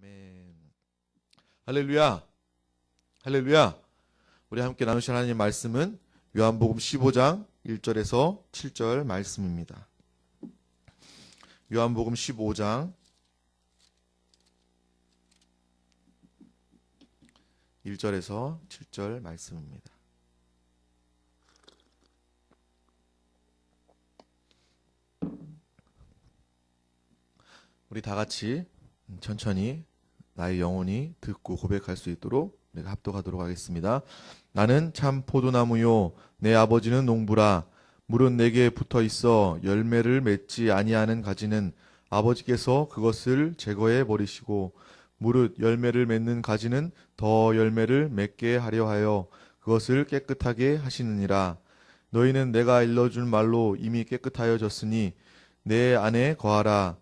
아멘. 할렐루야. 할렐루야. 우리 함께 나누실 하나님의 말씀은 요한복음 15장 1절에서 7절 말씀입니다. 요한복음 15장 1절에서 7절 말씀입니다. 우리 다 같이 천천히 나의 영혼이 듣고 고백할 수 있도록 우리가 합독하도록 하겠습니다. 나는 참 포도나무요 내 아버지는 농부라. 물은 내게 붙어 있어 열매를 맺지 아니하는 가지는 아버지께서 그것을 제거해 버리시고, 무릇 열매를 맺는 가지는 더 열매를 맺게 하려 하여 그것을 깨끗하게 하시느니라. 너희는 내가 일러준 말로 이미 깨끗하여졌으니 내 안에 거하라.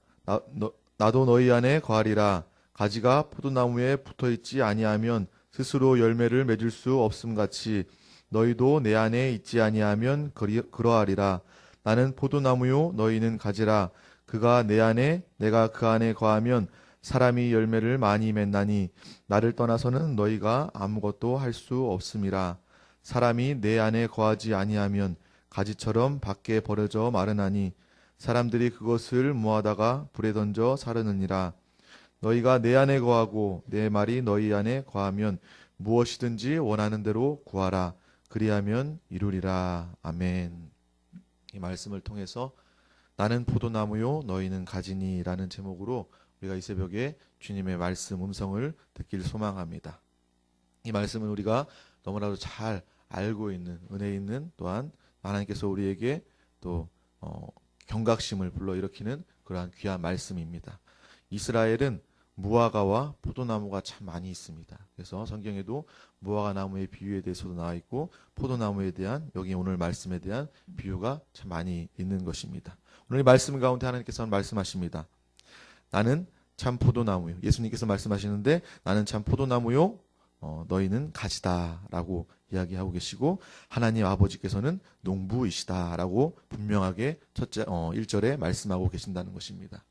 나도 너희 안에 거하리라. 가지가 포도나무에 붙어있지 아니하면 스스로 열매를 맺을 수 없음같이 너희도 내 안에 있지 아니하면 그러하리라. 나는 포도나무요 너희는 가지라. 그가 내 안에 내가 그 안에 거하면 사람이 열매를 많이 맺나니 나를 떠나서는 너희가 아무것도 할 수 없음이라. 사람이 내 안에 거하지 아니하면 가지처럼 밖에 버려져 마르나니 사람들이 그것을 모아다가 불에 던져 사르느니라. 너희가 내 안에 거하고 내 말이 너희 안에 거하면 무엇이든지 원하는 대로 구하라. 그리하면 이루리라. 아멘. 이 말씀을 통해서 나는 포도나무요 너희는 가지니 라는 제목으로 우리가 이 새벽에 주님의 말씀 음성을 듣길 소망합니다. 이 말씀은 우리가 너무나도 잘 알고 있는 은혜 있는, 또한 하나님께서 우리에게 또 경각심을 불러일으키는 그러한 귀한 말씀입니다. 이스라엘은 무화과와 포도나무가 참 많이 있습니다. 그래서 성경에도 무화과 나무의 비유에 대해서도 나와 있고 포도나무에 대한, 여기 오늘 말씀에 대한 비유가 참 많이 있는 것입니다. 오늘 이 말씀 가운데 하나님께서는 말씀하십니다. 나는 참 포도나무요. 예수님께서 말씀하시는데 나는 참 포도나무요 너희는 가지다라고 이야기하고 계시고, 하나님 아버지께서는 농부이시다라고 분명하게 첫째 1절에 말씀하고 계신다는 것입니다.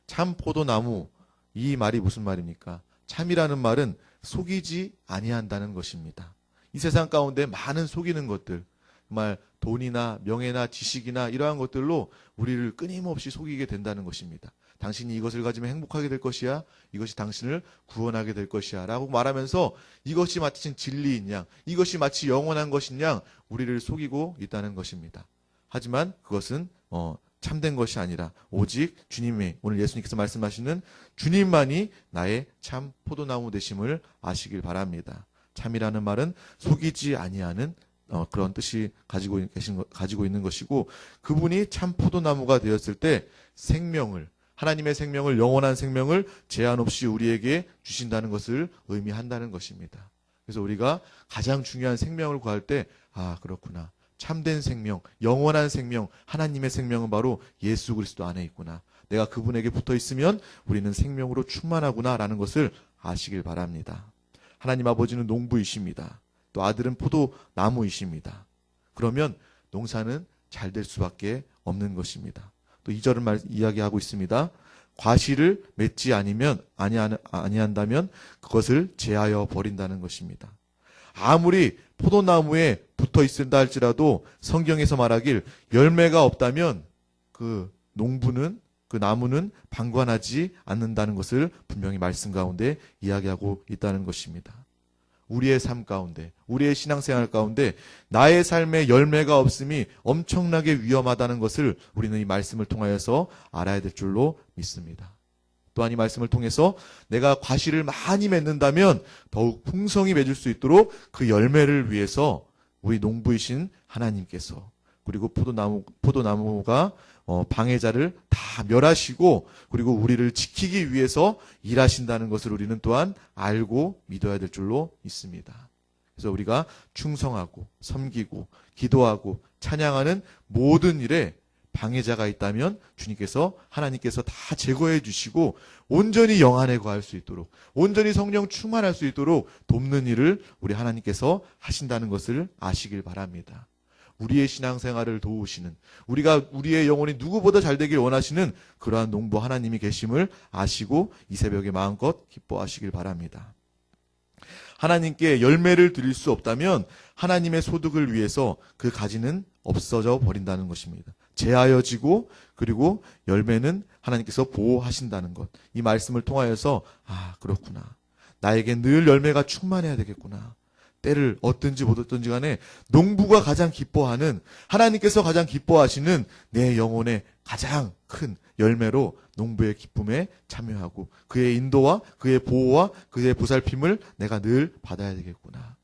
참 포도나무, 이 말이 무슨 말입니까? 참이라는 말은 속이지 아니한다는 것입니다. 이 세상 가운데 많은 속이는 것들, 정말 돈이나 명예나 지식이나 이러한 것들로 우리를 끊임없이 속이게 된다는 것입니다. 당신이 이것을 가지면 행복하게 될 것이야, 이것이 당신을 구원하게 될 것이야 라고 말하면서 이것이 마치 진리인 양, 이것이 마치 영원한 것인 양 우리를 속이고 있다는 것입니다. 하지만 그것은 참된 것이 아니라 오직 주님의, 오늘 예수님께서 말씀하시는 주님만이 나의 참 포도나무 되심을 아시길 바랍니다. 참이라는 말은 속이지 아니하는 그런 뜻이 가지고 있는 것이고, 그분이 참 포도나무가 되었을 때 생명을, 하나님의 생명을, 영원한 생명을 제한 없이 우리에게 주신다는 것을 의미한다는 것입니다. 그래서 우리가 가장 중요한 생명을 구할 때, 아, 그렇구나. 참된 생명, 영원한 생명, 하나님의 생명은 바로 예수 그리스도 안에 있구나. 내가 그분에게 붙어 있으면 우리는 생명으로 충만하구나 라는 것을 아시길 바랍니다. 하나님 아버지는 농부이십니다. 또 아들은 포도나무이십니다. 그러면 농사는 잘 될 수밖에 없는 것입니다. 또 2절을 이야기하고 있습니다. 과실을 맺지 아니한다면 그것을 제하여 버린다는 것입니다. 아무리 포도나무에 붙어 있다 할지라도 성경에서 말하길 열매가 없다면 그 농부는, 그 나무는 방관하지 않는다는 것을 분명히 말씀 가운데 이야기하고 있다는 것입니다. 우리의 삶 가운데, 우리의 신앙생활 가운데 나의 삶에 열매가 없음이 엄청나게 위험하다는 것을 우리는 이 말씀을 통하여서 알아야 될 줄로 믿습니다. 또한 이 말씀을 통해서 내가 과실을 많이 맺는다면 더욱 풍성히 맺을 수 있도록 그 열매를 위해서 우리 농부이신 하나님께서, 그리고 포도나무가 방해자를 다 멸하시고 그리고 우리를 지키기 위해서 일하신다는 것을 우리는 또한 알고 믿어야 될 줄로 믿습니다. 그래서 우리가 충성하고 섬기고 기도하고 찬양하는 모든 일에 방해자가 있다면 하나님께서 다 제거해 주시고 온전히 영 안에 거할 수 있도록, 온전히 성령 충만할 수 있도록 돕는 일을 우리 하나님께서 하신다는 것을 아시길 바랍니다. 우리의 신앙생활을 도우시는, 우리의 영혼이 누구보다 잘 되길 원하시는 그러한 농부 하나님이 계심을 아시고 이 새벽에 마음껏 기뻐하시길 바랍니다. 하나님께 열매를 드릴 수 없다면 하나님의 소득을 위해서 그 가지는 없어져 버린다는 것입니다. 제하여지고 그리고 열매는 하나님께서 보호하신다는 것. 이 말씀을 통하여서 그렇구나. 나에게 늘 열매가 충만해야 되겠구나. 때를 얻든지 못 얻든지 간에 농부가 가장 기뻐하는, 하나님께서 가장 기뻐하시는 내 영혼의 가장 큰 열매로 농부의 기쁨에 참여하고 그의 인도와 그의 보호와 그의 보살핌을 내가 늘 받아야 되겠구나.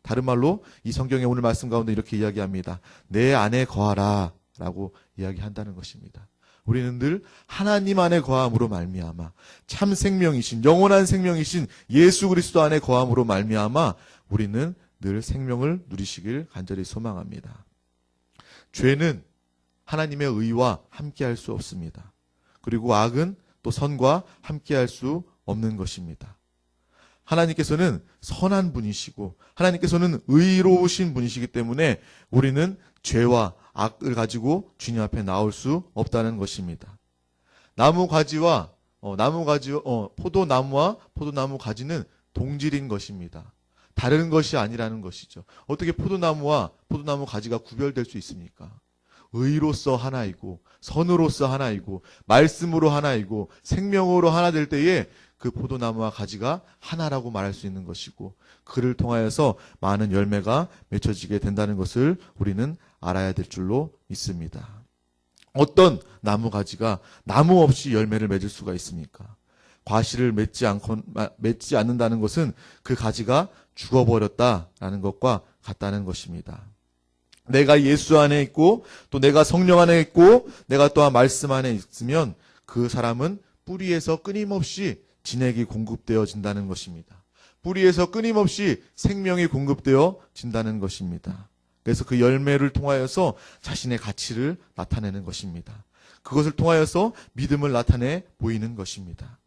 다른 말로 이 성경의 오늘 말씀 가운데 이렇게 이야기합니다. 내 안에 거하라 라고 이야기한다는 것입니다. 우리는 늘 하나님 안에 거함으로 말미암아 참 생명이신, 영원한 생명이신 예수 그리스도 안에 거함으로 말미암아 우리는 늘 생명을 누리시길 간절히 소망합니다. 죄는 하나님의 의와 함께할 수 없습니다. 그리고 악은 또 선과 함께할 수 없는 것입니다. 하나님께서는 선한 분이시고 하나님께서는 의로우신 분이시기 때문에 우리는 죄와 악을 가지고 주님 앞에 나올 수 없다는 것입니다. 포도나무와 포도나무 가지는 동질인 것입니다. 다른 것이 아니라는 것이죠. 어떻게 포도나무와 포도나무 가지가 구별될 수 있습니까? 의로서 하나이고 선으로서 하나이고 말씀으로 하나이고 생명으로 하나 될 때에 그 포도나무와 가지가 하나라고 말할 수 있는 것이고 그를 통하여서 많은 열매가 맺혀지게 된다는 것을 우리는 알아야 될 줄로 믿습니다. 어떤 나무 가지가 나무 없이 열매를 맺을 수가 있습니까? 과실을 맺지 않는다는 것은 그 가지가 죽어버렸다라는 것과 같다는 것입니다. 내가 예수 안에 있고 또 내가 성령 안에 있고 내가 또한 말씀 안에 있으면 그 사람은 뿌리에서 끊임없이 진액이 공급되어진다는 것입니다. 뿌리에서 끊임없이 생명이 공급되어진다는 것입니다. 그래서 그 열매를 통하여서 자신의 가치를 나타내는 것입니다. 그것을 통하여서 믿음을 나타내 보이는 것입니다.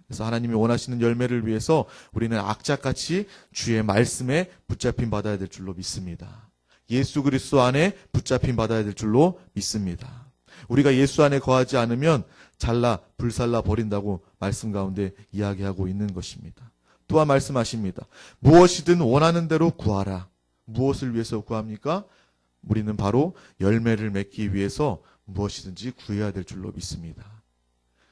그래서 하나님이 원하시는 열매를 위해서 우리는 악착같이 주의 말씀에 붙잡힘 받아야 될 줄로 믿습니다. 예수 그리스도 안에 붙잡힘 받아야 될 줄로 믿습니다. 우리가 예수 안에 거하지 않으면 불살라 버린다고 말씀 가운데 이야기하고 있는 것입니다. 또한 말씀하십니다. 무엇이든 원하는 대로 구하라. 무엇을 위해서 구합니까? 우리는 바로 열매를 맺기 위해서 무엇이든지 구해야 될 줄로 믿습니다.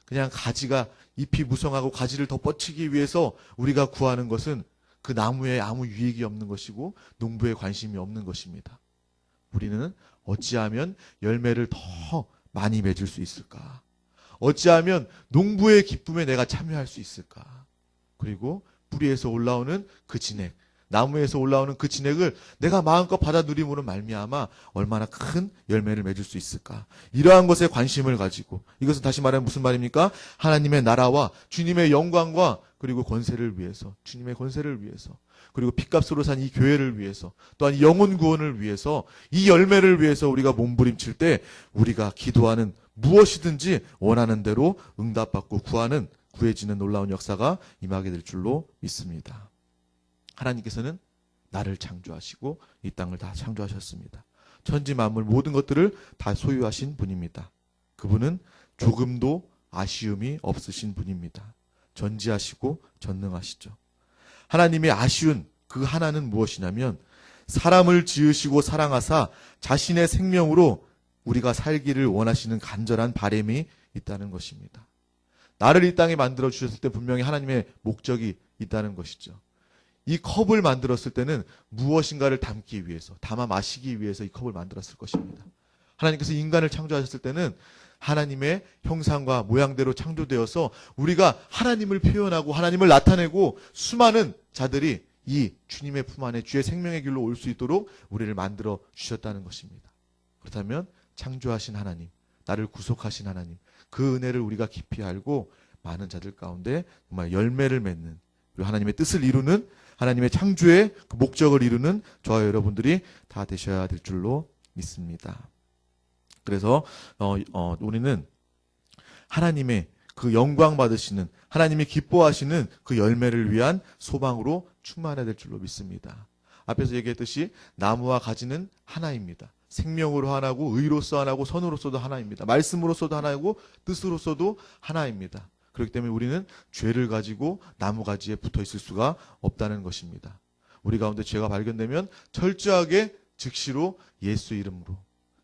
그냥 가지가 잎이 무성하고 가지를 더 뻗치기 위해서 우리가 구하는 것은 그 나무에 아무 유익이 없는 것이고 농부에 관심이 없는 것입니다. 우리는 어찌하면 열매를 더 많이 맺을 수 있을까? 어찌하면 농부의 기쁨에 내가 참여할 수 있을까? 그리고 뿌리에서 올라오는 그 진액, 나무에서 올라오는 그 진액을 내가 마음껏 받아 누림으로 말미암아 얼마나 큰 열매를 맺을 수 있을까? 이러한 것에 관심을 가지고, 이것은 다시 말하면 무슨 말입니까? 하나님의 나라와 주님의 영광과 그리고 권세를 위해서, 주님의 권세를 위해서, 그리고 핏값으로 산 이 교회를 위해서, 또한 영혼 구원을 위해서, 이 열매를 위해서 우리가 몸부림칠 때 우리가 기도하는 무엇이든지 원하는 대로 응답받고 구해지는 놀라운 역사가 임하게 될 줄로 믿습니다. 하나님께서는 나를 창조하시고 이 땅을 다 창조하셨습니다. 천지 만물 모든 것들을 다 소유하신 분입니다. 그분은 조금도 아쉬움이 없으신 분입니다. 전지하시고 전능하시죠. 하나님의 아쉬운 그 하나는 무엇이냐면 사람을 지으시고 사랑하사 자신의 생명으로 우리가 살기를 원하시는 간절한 바람이 있다는 것입니다. 나를 이 땅에 만들어 주셨을 때 분명히 하나님의 목적이 있다는 것이죠. 이 컵을 만들었을 때는 무엇인가를 담기 위해서, 담아 마시기 위해서 이 컵을 만들었을 것입니다. 하나님께서 인간을 창조하셨을 때는 하나님의 형상과 모양대로 창조되어서 우리가 하나님을 표현하고 하나님을 나타내고 수많은 자들이 이 주님의 품 안에 주의 생명의 길로 올 수 있도록 우리를 만들어 주셨다는 것입니다. 그렇다면 창조하신 하나님, 나를 구속하신 하나님, 그 은혜를 우리가 깊이 알고 많은 자들 가운데 정말 열매를 맺는, 그리고 하나님의 뜻을 이루는, 하나님의 창조의 그 목적을 이루는 저와 여러분들이 다 되셔야 될 줄로 믿습니다. 그래서 우리는 하나님의 그 영광 받으시는, 하나님이 기뻐하시는 그 열매를 위한 소망으로 충만해야 될 줄로 믿습니다. 앞에서 얘기했듯이 나무와 가지는 하나입니다. 생명으로 하나고 의로서 하나고 선으로서도 하나입니다. 말씀으로서도 하나이고 뜻으로서도 하나입니다. 그렇기 때문에 우리는 죄를 가지고 나무가지에 붙어 있을 수가 없다는 것입니다. 우리 가운데 죄가 발견되면 철저하게 즉시로 예수 이름으로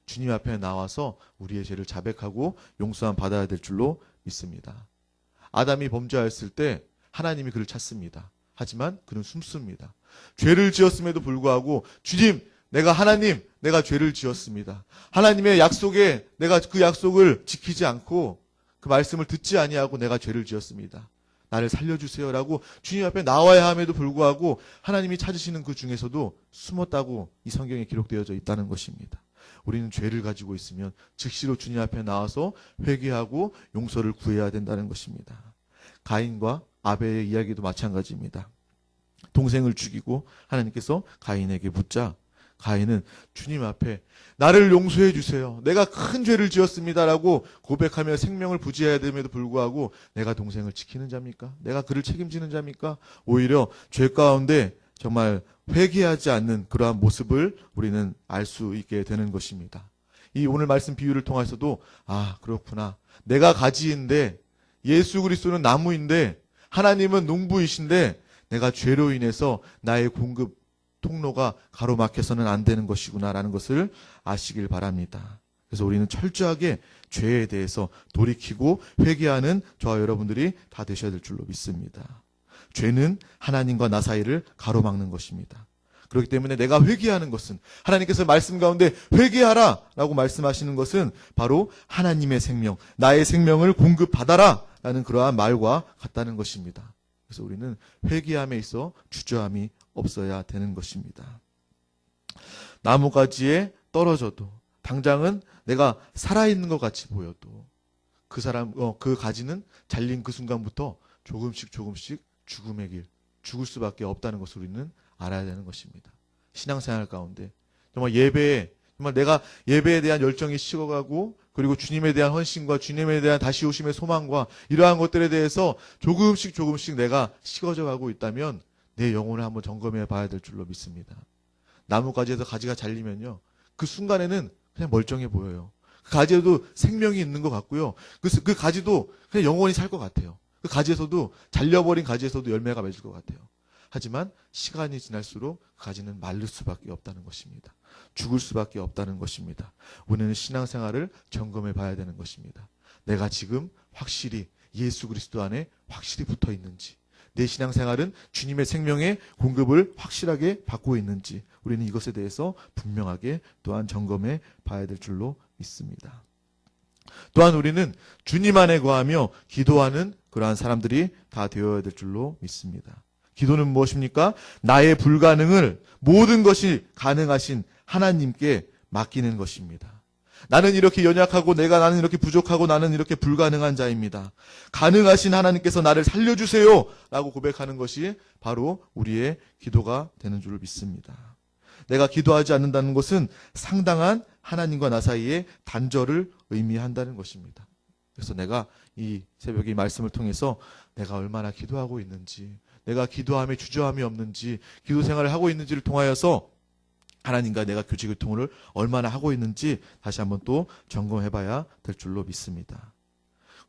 주님 앞에 나와서 우리의 죄를 자백하고 용서함 받아야 될 줄로 믿습니다. 아담이 범죄하였을 때 하나님이 그를 찾습니다. 하지만 그는 숨습니다. 죄를 지었음에도 불구하고 주님, 내가 죄를 지었습니다. 하나님의 약속에 내가 그 약속을 지키지 않고 그 말씀을 듣지 아니하고 내가 죄를 지었습니다. 나를 살려주세요라고 주님 앞에 나와야 함에도 불구하고 하나님이 찾으시는 그 중에서도 숨었다고 이 성경에 기록되어져 있다는 것입니다. 우리는 죄를 가지고 있으면 즉시로 주님 앞에 나와서 회개하고 용서를 구해야 된다는 것입니다. 가인과 아벨의 이야기도 마찬가지입니다. 동생을 죽이고 하나님께서 가인에게 묻자 가인은 주님 앞에 나를 용서해 주세요. 내가 큰 죄를 지었습니다라고 고백하며 생명을 부지해야 됨에도 불구하고 내가 동생을 지키는 자입니까? 내가 그를 책임지는 자입니까? 오히려 죄 가운데 정말 회개하지 않는 그러한 모습을 우리는 알 수 있게 되는 것입니다. 이 오늘 말씀 비유를 통해서도 그렇구나. 내가 가지인데 예수 그리스도는 나무인데 하나님은 농부이신데 내가 죄로 인해서 나의 공급 통로가 가로막혀서는 안 되는 것이구나라는 것을 아시길 바랍니다. 그래서 우리는 철저하게 죄에 대해서 돌이키고 회개하는 저와 여러분들이 다 되셔야 될 줄로 믿습니다. 죄는 하나님과 나 사이를 가로막는 것입니다. 그렇기 때문에 내가 회개하는 것은 하나님께서 말씀 가운데 회개하라 라고 말씀하시는 것은 바로 하나님의 생명, 나의 생명을 공급받아라 라는 그러한 말과 같다는 것입니다. 그래서 우리는 회개함에 있어 주저함이 없어야 되는 것입니다. 나무가지에 떨어져도 당장은 내가 살아있는 것 같이 보여도 그 가지는 잘린 그 순간부터 조금씩 죽음의 길, 죽을 수밖에 없다는 것을 우리는 알아야 되는 것입니다. 신앙생활 가운데 정말 내가 예배에 대한 열정이 식어가고 그리고 주님에 대한 헌신과 주님에 대한 다시 오심의 소망과 이러한 것들에 대해서 조금씩 내가 식어져 가고 있다면 내 영혼을 한번 점검해 봐야 될 줄로 믿습니다. 나무가지에서 가지가 잘리면요. 그 순간에는 그냥 멀쩡해 보여요. 그 가지에도 생명이 있는 것 같고요. 그 가지도 그냥 영원히 살 것 같아요. 그 가지에서도 잘려버린 가지에서도 열매가 맺을 것 같아요. 하지만 시간이 지날수록 그 가지는 마를 수밖에 없다는 것입니다. 죽을 수밖에 없다는 것입니다. 우리는 신앙생활을 점검해 봐야 되는 것입니다. 내가 지금 확실히 예수 그리스도 안에 확실히 붙어 있는지, 내 신앙생활은 주님의 생명의 공급을 확실하게 받고 있는지 우리는 이것에 대해서 분명하게 또한 점검해 봐야 될 줄로 믿습니다. 또한 우리는 주님 안에 거하며 기도하는 그러한 사람들이 다 되어야 될 줄로 믿습니다. 기도는 무엇입니까? 나의 불가능을 모든 것이 가능하신 하나님께 맡기는 것입니다. 나는 이렇게 연약하고 나는 이렇게 부족하고 나는 이렇게 불가능한 자입니다. 가능하신 하나님께서 나를 살려주세요 라고 고백하는 것이 바로 우리의 기도가 되는 줄 믿습니다. 내가 기도하지 않는다는 것은 상당한 하나님과 나 사이의 단절을 의미한다는 것입니다. 그래서 내가 이 새벽의 말씀을 통해서 내가 얼마나 기도하고 있는지, 내가 기도함에 주저함이 없는지, 기도 생활을 하고 있는지를 통하여서 하나님과 내가 교제교통을 얼마나 하고 있는지 다시 한번 또 점검해봐야 될 줄로 믿습니다.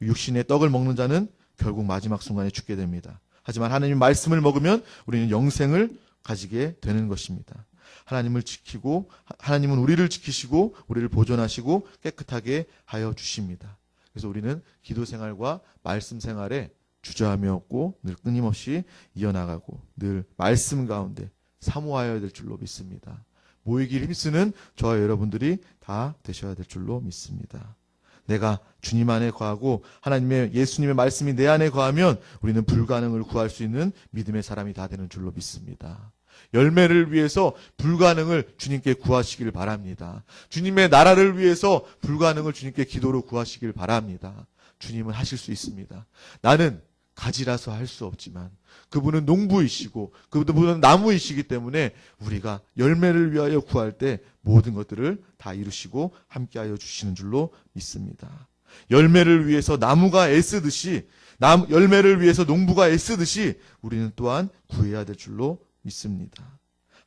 육신의 떡을 먹는 자는 결국 마지막 순간에 죽게 됩니다. 하지만 하나님의 말씀을 먹으면 우리는 영생을 가지게 되는 것입니다. 하나님을 지키고 하나님은 우리를 지키시고 우리를 보존하시고 깨끗하게 하여 주십니다. 그래서 우리는 기도 생활과 말씀 생활에 주저함이 없고 늘 끊임없이 이어나가고 늘 말씀 가운데 사모하여야 될 줄로 믿습니다. 모이기를 힘쓰는 저와 여러분들이 다 되셔야 될 줄로 믿습니다. 내가 주님 안에 거하고 하나님의 예수님의 말씀이 내 안에 거하면 우리는 불가능을 구할 수 있는 믿음의 사람이 다 되는 줄로 믿습니다. 열매를 위해서 불가능을 주님께 구하시길 바랍니다. 주님의 나라를 위해서 불가능을 주님께 기도로 구하시길 바랍니다. 주님은 하실 수 있습니다. 나는 가지라서 할 수 없지만 그분은 농부이시고 그분은 나무이시기 때문에 우리가 열매를 위하여 구할 때 모든 것들을 다 이루시고 함께하여 주시는 줄로 믿습니다. 열매를 위해서 나무가 애쓰듯이 열매를 위해서 농부가 애쓰듯이 우리는 또한 구해야 될 줄로 믿습니다.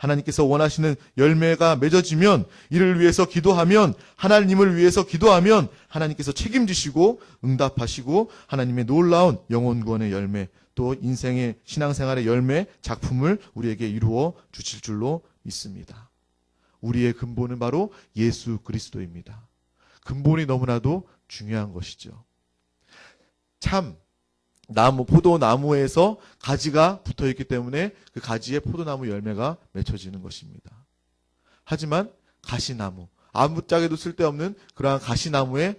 하나님께서 원하시는 열매가 맺어지면, 이를 위해서 기도하면, 하나님을 위해서 기도하면 하나님께서 책임지시고 응답하시고 하나님의 놀라운 영혼 구원의 열매, 또 인생의 신앙생활의 열매, 작품을 우리에게 이루어 주실 줄로 믿습니다. 우리의 근본은 바로 예수 그리스도입니다. 근본이 너무나도 중요한 것이죠. 참 나무, 포도나무에서 가지가 붙어있기 때문에 그 가지에 포도나무 열매가 맺혀지는 것입니다. 하지만 가시나무, 아무짝에도 쓸데없는 그러한 가시나무에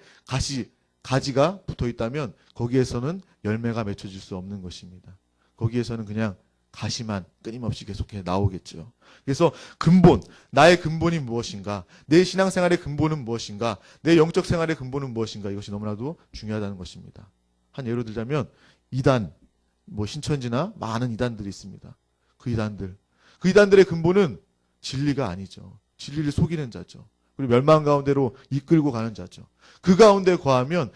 가지가 붙어있다면 거기에서는 열매가 맺혀질 수 없는 것입니다. 거기에서는 그냥 가시만 끊임없이 계속해 나오겠죠. 그래서 근본, 나의 근본이 무엇인가, 내 신앙생활의 근본은 무엇인가, 내 영적 생활의 근본은 무엇인가, 이것이 너무나도 중요하다는 것입니다. 한 예로 들자면 이단, 신천지나 많은 이단들이 있습니다. 그 이단들의 근본은 진리가 아니죠. 진리를 속이는 자죠. 그리고 멸망 가운데로 이끌고 가는 자죠. 그 가운데 거하면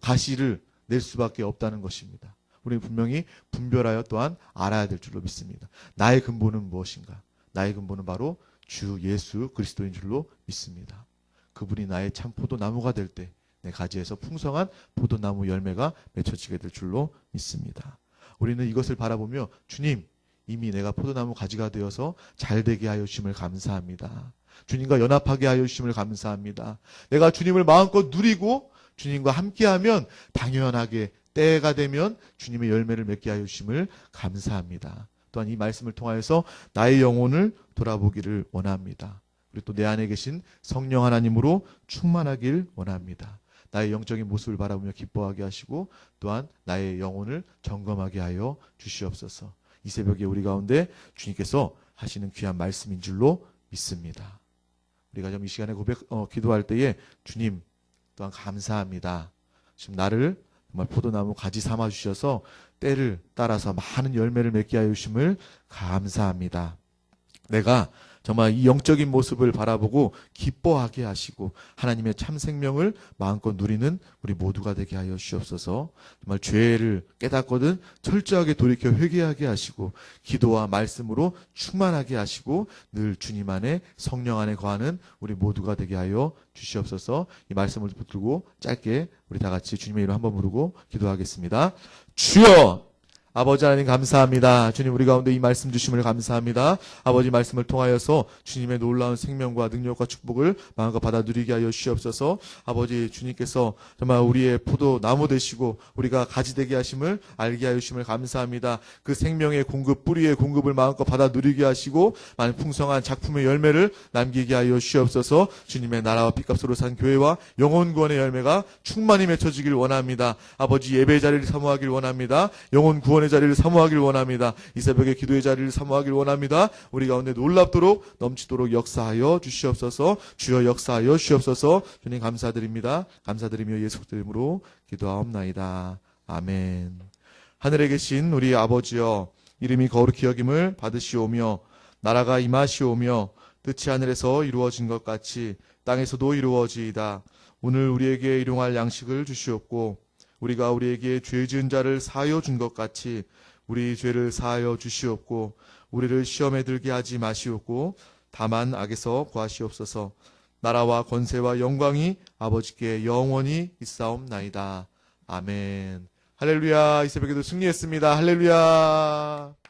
가시를 낼 수밖에 없다는 것입니다. 우리는 분명히 분별하여 또한 알아야 될 줄로 믿습니다. 나의 근본은 무엇인가? 나의 근본은 바로 주 예수 그리스도인 줄로 믿습니다. 그분이 나의 참 포도나무가 될 때 내 가지에서 풍성한 포도나무 열매가 맺혀지게 될 줄로 믿습니다. 우리는 이것을 바라보며 주님, 이미 내가 포도나무 가지가 되어서 잘 되게 하여 주심을 감사합니다. 주님과 연합하게 하여 주심을 감사합니다. 내가 주님을 마음껏 누리고 주님과 함께하면 당연하게 때가 되면 주님의 열매를 맺게 하여 주심을 감사합니다. 또한 이 말씀을 통하여서 나의 영혼을 돌아보기를 원합니다. 그리고 또 내 안에 계신 성령 하나님으로 충만하길 원합니다. 나의 영적인 모습을 바라보며 기뻐하게 하시고 또한 나의 영혼을 점검하게 하여 주시옵소서. 이 새벽에 우리 가운데 주님께서 하시는 귀한 말씀인 줄로 믿습니다. 우리가 좀 이 시간에 기도할 때에 주님 또한 감사합니다. 지금 나를 정말 포도나무 가지 삼아 주셔서 때를 따라서 많은 열매를 맺게 하여 주심을 감사합니다. 내가 정말 이 영적인 모습을 바라보고 기뻐하게 하시고 하나님의 참 생명을 마음껏 누리는 우리 모두가 되게 하여 주시옵소서. 정말 죄를 깨닫거든 철저하게 돌이켜 회개하게 하시고 기도와 말씀으로 충만하게 하시고 늘 주님 안에 성령 안에 거하는 우리 모두가 되게 하여 주시옵소서. 이 말씀을 붙들고 짧게 우리 다 같이 주님의 이름 한번 부르고 기도하겠습니다. 주여! 아버지 하나님 감사합니다. 주님 우리 가운데 이 말씀 주심을 감사합니다. 아버지 말씀을 통하여서 주님의 놀라운 생명과 능력과 축복을 마음껏 받아 누리게 하여 주시옵소서. 아버지 주님께서 정말 우리의 포도나무 되시고 우리가 가지 되게 하심을 알게 하여 주심을 감사합니다. 그 생명의 공급, 뿌리의 공급을 마음껏 받아 누리게 하시고 많은 풍성한 작품의 열매를 남기게 하여 주시옵소서. 주님의 나라와 피값으로 산 교회와 영혼 구원의 열매가 충만히 맺혀지길 원합니다. 아버지 예배 자리를 사모하길 원합니다. 영혼 구원의 자리를 사모하길 원합니다. 이 새벽에 기도의 자리를 사모하길 원합니다. 우리 가운데 놀랍도록 넘치도록 역사하여 주시옵소서. 주여 역사하여 주시옵소서. 주님 감사드립니다. 감사드리며 예수 이름으로 기도하옵나이다. 아멘. 하늘에 계신 우리 아버지여, 이름이 거룩히 여김을 받으시오며 나라가 임하시오며 뜻이 하늘에서 이루어진 것 같이 땅에서도 이루어지이다. 오늘 우리에게 일용할 양식을 주시옵고 우리가 우리에게 죄 지은 자를 사하여 준 것 같이 우리 죄를 사하여 주시옵고 우리를 시험에 들게 하지 마시옵고 다만 악에서 구하시옵소서. 나라와 권세와 영광이 아버지께 영원히 있사옵나이다. 아멘. 할렐루야. 이 새벽에도 승리했습니다. 할렐루야.